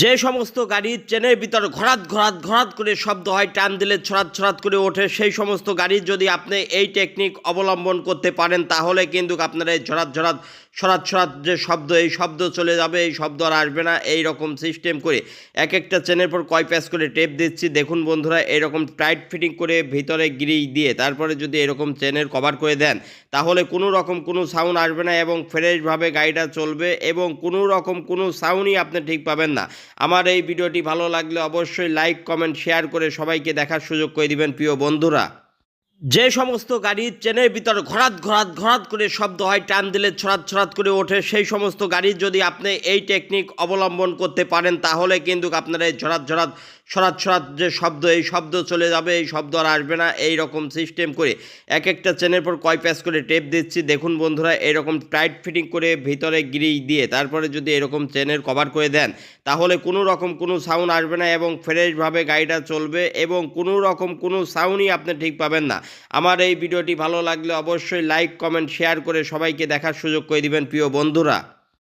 যে সমস্ত গাড়ির চেনের ভিতর ঘরাত ঘরাত ঘরাত করে শব্দ হয়, টান দিলে ছড়াত ছড়াত করে ওঠে, সেই সমস্ত গাড়ির যদি আপনি এই টেকনিক অবলম্বন করতে পারেন তাহলে কিন্তু আপনার এই ঝরাত ঝরাত সরাত সরাত যে শব্দ, এই শব্দ চলে যাবে, এই শব্দ আর আসবে না। এই রকম সিস্টেম করে এক একটা চেনের পর কয় প্যাচ করে টেপ দিচ্ছি দেখুন বন্ধুরা। এরকম টাইট ফিটিং করে ভিতরে গ্রিজ দিয়ে তারপরে যদি এরকম চেনের কভার করে দেন তাহলে কোনো রকম কোনো সাউন্ড আসবে না এবং ফ্রেশভাবে গাড়িটা চলবে এবং কোনো রকম কোনো সাউন্ডই আপনি ঠিক পাবেন না। আমার এই ভিডিওটি ভালো লাগলে অবশ্যই লাইক কমেন্ট শেয়ার করে সবাইকে দেখার সুযোগ করে দিবেন প্রিয় বন্ধুরা। যে সমস্ত গাড়ির চেনের ভিতর ঘরাত ঘরাত ঘরাত করে শব্দ হয়, টান দিলে ছড়াত ছড়াত করে ওঠে, সেই সমস্ত গাড়ির যদি আপনি এই টেকনিক অবলম্বন করতে পারেন তাহলে কিন্তু আপনার এই ঝরাত ঝরাত সরাত সরাত যে শব্দ, এই শব্দ চলে যাবে, এই শব্দ আর আসবে না। এই রকম সিস্টেম করে এক একটা চেনের পর কয় প্যাচ করে টেপ দিচ্ছি দেখুন বন্ধুরা। এরকম টাইট ফিটিং করে ভিতরে গ্রিজ দিয়ে তারপরে যদি এরকম চেনের কভার করে দেন তাহলে কোনো রকম কোনো সাউন্ড আসবে না এবং ফ্রেশভাবে গাড়িটা চলবে এবং কোনো রকম কোনো সাউন্ডই আপনি ঠিক পাবেন না। আমার এই ভিডিওটি ভালো লাগলে অবশ্যই লাইক কমেন্ট শেয়ার করে সবাইকে দেখার সুযোগ করে দিবেন প্রিয় বন্ধুরা।